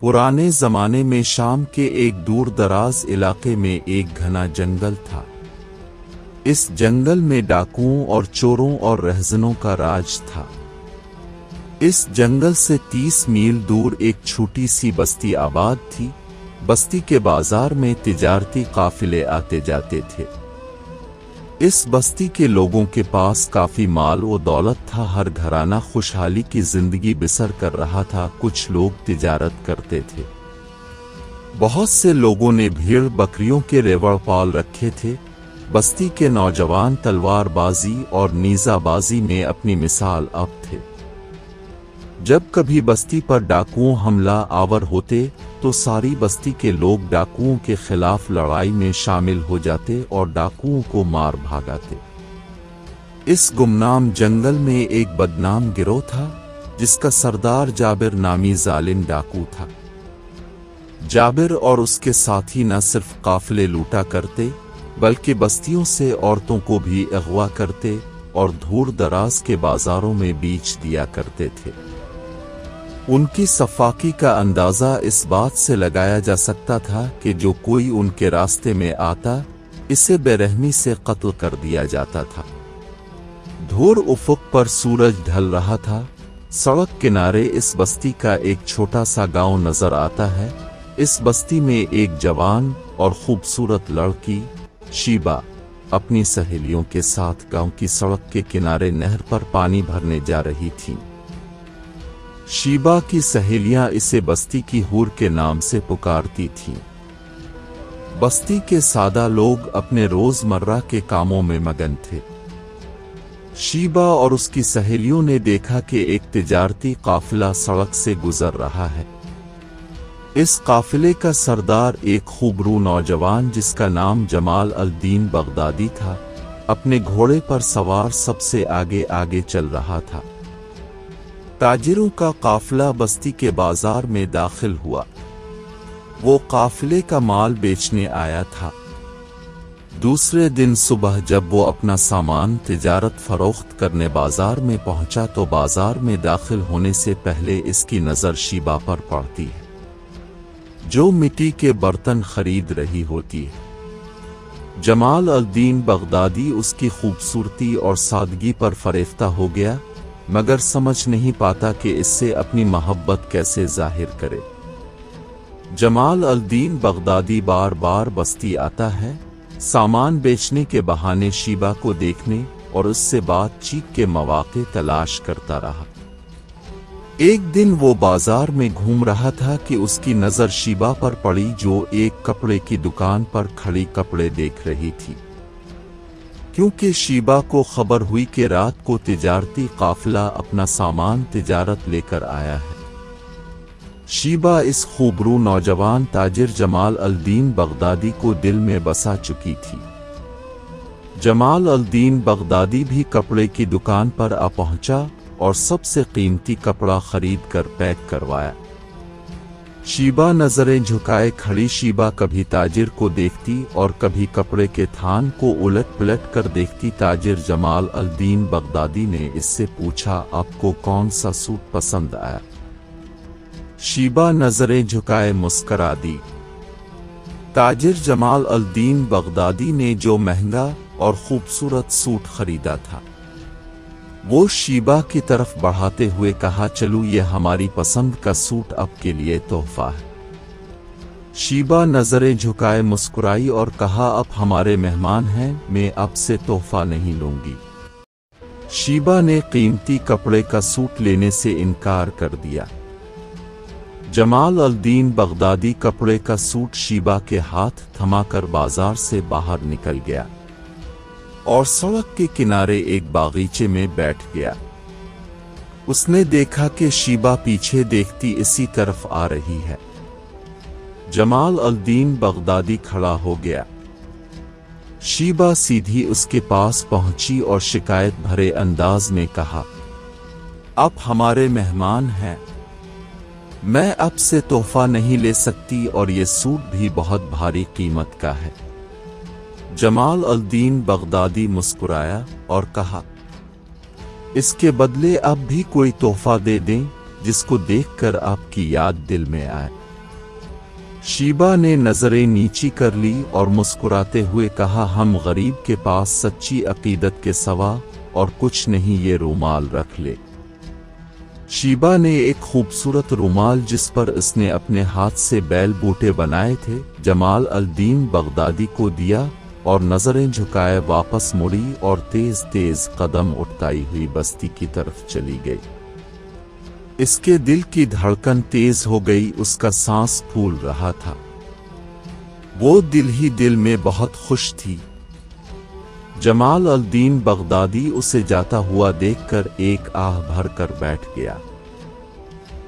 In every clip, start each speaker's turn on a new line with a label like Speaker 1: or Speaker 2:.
Speaker 1: पुराने जमाने में शाम के एक दूर दराज इलाके में एक घना जंगल था। इस जंगल में डाकुओं और चोरों और रहज़नों का राज था। इस जंगल से 30 मील दूर एक छोटी सी बस्ती आबाद थी। बस्ती के बाजार में तिजारती काफिले आते जाते थे। इस बस्ती के लोगों के पास काफी माल व दौलत था। हर घराना खुशहाली की जिंदगी बसर कर रहा था। कुछ लोग तिजारत करते थे। बहुत से लोगों ने भेड़ बकरियों के रेवड़ पाल रखे थे। बस्ती के नौजवान तलवारबाजी और नीज़ाबाजी में अपनी मिसाल अब थे। जब कभी बस्ती पर डाकुओं हमला आवर होते तो सारी बस्ती के लोग डाकुओं के खिलाफ लड़ाई में शामिल हो जाते और डाकुओं को मार भागाते। इस गुमनाम जंगल में एक बदनाम गिरोह था जिसका सरदार जाबिर नामी जालिम डाकू था। जाबिर और उसके साथी न सिर्फ काफिले लूटा करते बल्कि बस्तियों से औरतों को भी अगवा करते और दूर दराज के बाजारों में बेच दिया करते थे। उनकी सफाकी का अंदाजा इस बात से लगाया जा सकता था कि जो कोई उनके रास्ते में आता इसे बेरहमी से कत्ल कर दिया जाता था। दूर उफुक पर सूरज ढल रहा था। सड़क किनारे इस बस्ती का एक छोटा सा गांव नजर आता है। इस बस्ती में एक जवान और खूबसूरत लड़की शीबा अपनी सहेलियों के साथ गांव की सड़क के किनारे नहर पर पानी भरने जा रही थीं। शीबा की सहेलियां इसे बस्ती की हूर के नाम से पुकारती थीं। बस्ती के सादा लोग अपने रोजमर्रा के कामों में मगन थे। शीबा और उसकी सहेलियों ने देखा कि एक तिजारती काफिला सड़क से गुजर रहा है। इस काफिले का सरदार एक खूबरू नौजवान जिसका नाम जमाल अल-दीन बगदादी था, अपने घोड़े पर सवार सबसे आगे आगे चल रहा था। ताजिरों का काफिला बस्ती के बाजार में दाखिल हुआ। वो काफिले का माल बेचने आया था। दूसरे दिन सुबह जब वो अपना सामान तिजारत फरोख्त करने बाजार में पहुंचा तो बाजार में दाखिल होने से पहले इसकी नजर शीबा पर पड़ती है, जो मिट्टी के बर्तन खरीद रही होती है। जमाल अल-दीन बगदादी उसकी खूबसूरती और सादगी पर फरेफ्ता हो गया, मगर समझ नहीं पाता कि इससे अपनी मोहब्बत कैसे जाहिर करे। जमाल अल-दीन बगदादी बार बार बस्ती आता है, सामान बेचने के बहाने शीबा को देखने और उससे बातचीत के मौके तलाश करता रहा। एक दिन वो बाजार में घूम रहा था कि उसकी नजर शीबा पर पड़ी, जो एक कपड़े की दुकान पर खड़ी कपड़े देख रही थी। क्योंकि शीबा को खबर हुई कि रात को तिजारती काफिला अपना सामान तिजारत लेकर आया है। शीबा इस खूबरू नौजवान ताजिर जमाल अल-दीन बगदादी को दिल में बसा चुकी थी। जमाल अल-दीन बगदादी भी कपड़े की दुकान पर आ पहुंचा और सबसे कीमती कपड़ा खरीद कर पैक करवाया। शीबा नजरें झुकाए खड़ी शीबा कभी ताजिर को देखती और कभी कपड़े के थान को उलट पलट कर देखती। ताजिर जमाल अल-दीन बगदादी ने इससे पूछा, आपको कौन सा सूट पसंद आया? शीबा नजरें झुकाए मुस्करा दी। ताजिर जमाल अल-दीन बगदादी ने जो महंगा और खूबसूरत सूट खरीदा था वो शीबा की तरफ बढ़ाते हुए कहा, चलो ये हमारी पसंद का सूट आपके लिए तोहफा है। शीबा नजरें झुकाए मुस्कुराई और कहा, आप हमारे मेहमान हैं, मैं आपसे तोहफा नहीं लूंगी। शीबा ने कीमती कपड़े का सूट लेने से इनकार कर दिया। जमाल अल-दीन बगदादी कपड़े का सूट शीबा के हाथ थमाकर बाजार से बाहर निकल गया और सड़क के किनारे एक बागीचे में बैठ गया। उसने देखा कि शीबा पीछे देखती इसी तरफ आ रही है। जमाल अल-दीन बगदादी खड़ा हो गया। शीबा सीधी उसके पास पहुंची और शिकायत भरे अंदाज में कहा, आप हमारे मेहमान हैं, मैं आपसे तोहफा नहीं ले सकती और ये सूट भी बहुत भारी कीमत का है। जमाल अल-दीन बगदादी मुस्कुराया और कहा, इसके बदले आप भी कोई तोहफा दे दें जिसको देखकर आपकी याद दिल में आए। शीबा ने नजरें नीची कर ली और मुस्कुराते हुए कहा, हम गरीब के पास सच्ची अकीदत के सिवा और कुछ नहीं, ये रूमाल रख ले। शीबा ने एक खूबसूरत रूमाल जिस पर उसने अपने हाथ से बैल बूटे बनाए थे जमाल अल-दीन बगदादी को दिया और नजरें झुकाए वापस मुड़ी और तेज तेज कदम उठाई हुई बस्ती की तरफ चली गई। इसके दिल की धड़कन तेज हो गई, उसका सांस फूल रहा था। वो दिल ही दिल में बहुत खुश थी। जमाल अल-दीन बगदादी उसे जाता हुआ देखकर एक आह भर कर बैठ गया।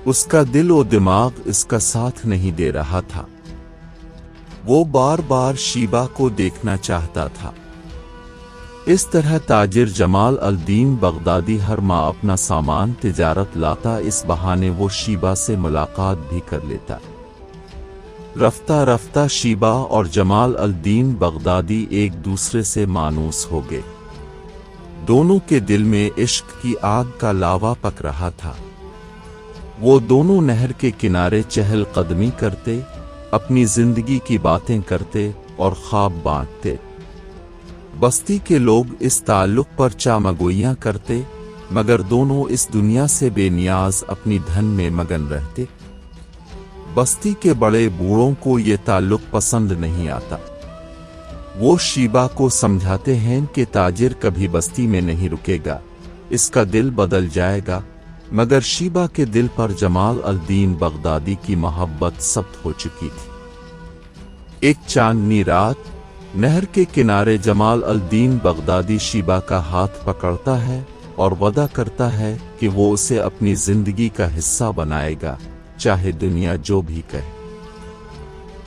Speaker 1: उसका दिल और दिमाग इसका साथ नहीं दे रहा था। वो बार बार शीबा को देखना चाहता था। इस तरह ताजिर जमाल अल-दीन बगदादी हर माह अपना सामान तिजारत लाता, इस बहाने वो शीबा से मुलाकात भी कर लेता। रफ्ता रफ्ता शीबा और जमाल अल-दीन बगदादी एक दूसरे से मानूस हो गए। दोनों के दिल में इश्क की आग का लावा पक रहा था। वो दोनों नहर के किनारे चहल कदमी करते, अपनी जिंदगी की बातें करते और ख्वाब बांटते। बस्ती के लोग इस ताल्लुक पर चामगोइयां करते, मगर दोनों इस दुनिया से बेनियाज अपनी धन में मगन रहते। बस्ती के बड़े बूढ़ों को ये ताल्लुक पसंद नहीं आता। वो शीबा को समझाते हैं कि ताजिर कभी बस्ती में नहीं रुकेगा, इसका दिल बदल जाएगा, मगर शीबा के दिल पर जमाल अल-दीन बगदादी की मोहब्बत सख्त हो चुकी थी। एक चांदनी रात नहर के किनारे जमाल अल-दीन बगदादी शीबा का हाथ पकड़ता है और वादा करता है कि वो उसे अपनी जिंदगी का हिस्सा बनाएगा, चाहे दुनिया जो भी कहे।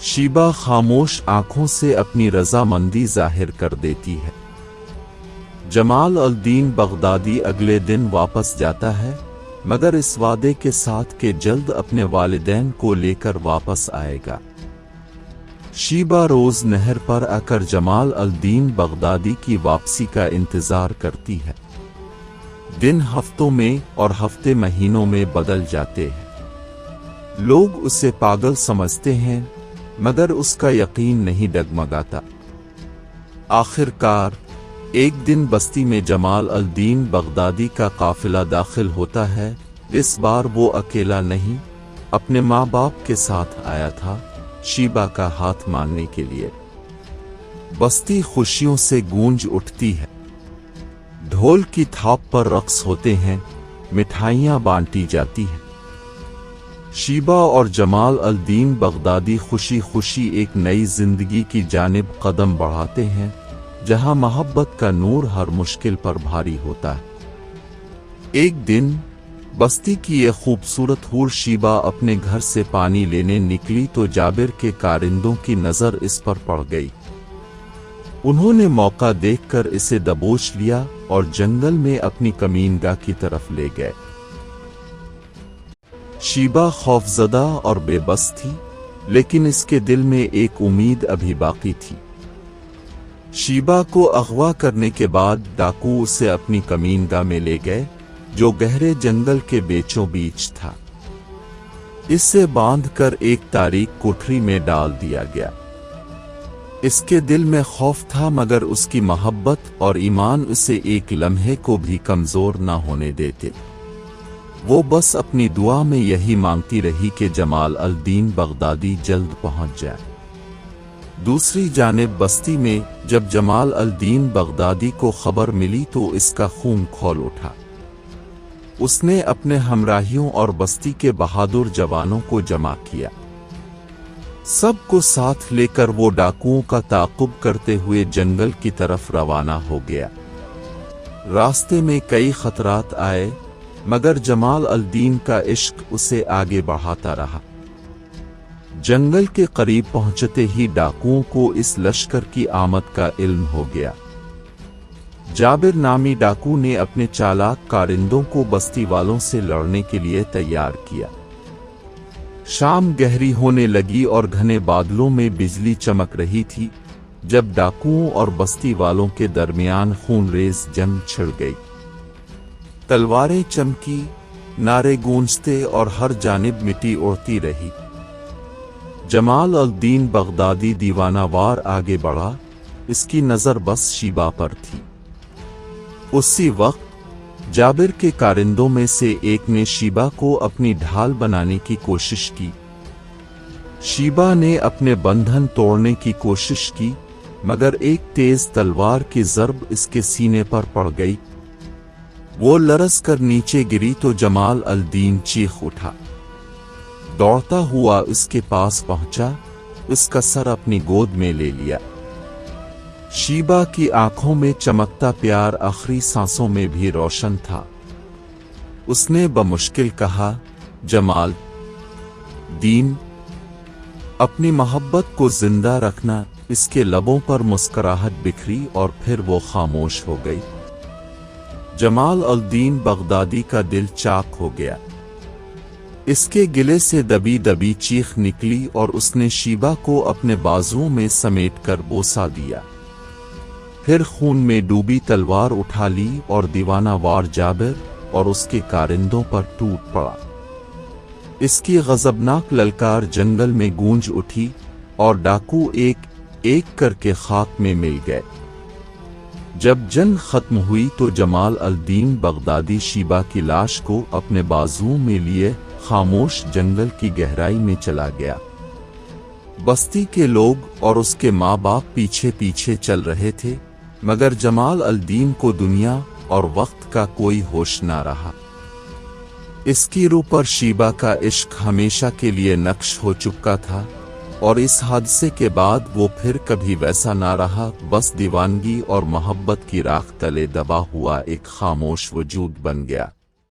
Speaker 1: शीबा खामोश आंखों से अपनी रजामंदी जाहिर कर देती है। जमाल अल-दीन बगदादी अगले दिन वापस जाता है, मगर इस वादे के साथ कि जल्द अपने वालिदैन को लेकर वापस आएगा। शीबा रोज नहर पर आकर जमाल अल-दीन बगदादी की वापसी का इंतजार करती है। दिन हफ्तों में और हफ्ते महीनों में बदल जाते हैं। लोग उसे पागल समझते हैं, मगर उसका यकीन नहीं डगमगाता। आखिरकार एक दिन बस्ती में जमाल अल-दीन बगदादी का काफिला दाखिल होता है। इस बार वो अकेला नहीं, अपने माँ बाप के साथ आया था, शीबा का हाथ मांगने के लिए। बस्ती खुशियों से गूंज उठती है। ढोल की थाप पर रक्स होते हैं, मिठाइयाँ बांटी जाती हैं। शीबा और जमाल अल-दीन बगदादी खुशी खुशी एक नई जिंदगी की जानिब कदम बढ़ाते हैं, जहां मोहब्बत का नूर हर मुश्किल पर भारी होता है। एक दिन बस्ती की ये खूबसूरत हूर शीबा अपने घर से पानी लेने निकली तो जाबिर के कारिंदों की नजर इस पर पड़ गई। उन्होंने मौका देखकर इसे दबोच लिया और जंगल में अपनी कमीनगाह की तरफ ले गए। शीबा खौफजदा और बेबस थी, लेकिन इसके दिल में एक उम्मीद अभी बाकी थी। शीबा को अगवा करने के बाद डाकू उसे अपनी कमीनगाह में ले गए, जो गहरे जंगल के बीचों बीच था। इसे बांधकर एक तारीक कोठरी में डाल दिया गया। इसके दिल में खौफ था, मगर उसकी मोहब्बत और ईमान उसे एक लम्हे को भी कमजोर न होने देते। वो बस अपनी दुआ में यही मांगती रही कि जमाल अल-दीन बगदादी जल्द पहुंच जाए। दूसरी जानिब बस्ती में जब जमाल अल-दीन बगदादी को खबर मिली तो इसका खून खौल उठा। उसने अपने हमराहियों और बस्ती के बहादुर जवानों को जमा किया। सबको साथ लेकर वो डाकुओं का ताक़ुब करते हुए जंगल की तरफ रवाना हो गया। रास्ते में कई खतरात आए, मगर जमाल अल-दीन का इश्क उसे आगे बढ़ाता रहा। जंगल के करीब पहुंचते ही डाकुओं को इस लश्कर की आमद का इल्म हो गया। जाबिर नामी डाकू ने अपने चालाक कारिंदों को बस्ती वालों से लड़ने के लिए तैयार किया। शाम गहरी होने लगी और घने बादलों में बिजली चमक रही थी, जब डाकुओं और बस्ती वालों के दरमियान खूनरेज जंग छिड़ गई। तलवारें चमकी, नारे गूंजते और हर जानिब मिट्टी उड़ती रही। जमाल अल-दीन बगदादी दीवानावार आगे बढ़ा। इसकी नज़र बस शीबा पर थी। उसी वक्त जाबिर के कारिंदों में से एक ने शीबा को अपनी ढाल बनाने की कोशिश की। शीबा ने अपने बंधन तोड़ने की कोशिश की, मगर एक तेज तलवार की ज़र्ब इसके सीने पर पड़ गई। वो लरस कर नीचे गिरी तो जमाल अल-दीन चीख उठा। दौड़ता हुआ इसके पास पहुंचा, इसका सर अपनी गोद में ले लिया। शीबा की आंखों में चमकता प्यार आखिरी सांसों में भी रोशन था। उसने बमुश्किल कहा, जमाल दीन, अपनी मोहब्बत को जिंदा रखना। इसके लबों पर मुस्कुराहट बिखरी और फिर वो खामोश हो गई। जमाल अल-दीन बगदादी का दिल चाक हो गया। इसके गिले से दबी दबी चीख निकली और उसने शीबा को अपने बाजुओं में समेटकर बोसा दिया। फिर खून में डूबी तलवार उठा ली और दीवानावार जाबिर और उसके कारिंदों पर टूट पड़ा। इसकी गजबनाक ललकार जंगल में गूंज उठी और डाकू एक एक करके खाक में मिल गए। जब जंग खत्म हुई तो जमाल अल-दीन बगदादी शीबा की लाश को अपने बाजुओं में लिए खामोश जंगल की गहराई में चला गया। बस्ती के लोग और उसके माँ बाप पीछे पीछे चल रहे थे, मगर जमाल अल-दीन को दुनिया और वक्त का कोई होश ना रहा। इसकी रूह पर शीबा का इश्क हमेशा के लिए नक्श हो चुका था और इस हादसे के बाद वो फिर कभी वैसा ना रहा। बस दीवानगी और मोहब्बत की राख तले दबा हुआ एक खामोश वजूद बन गया।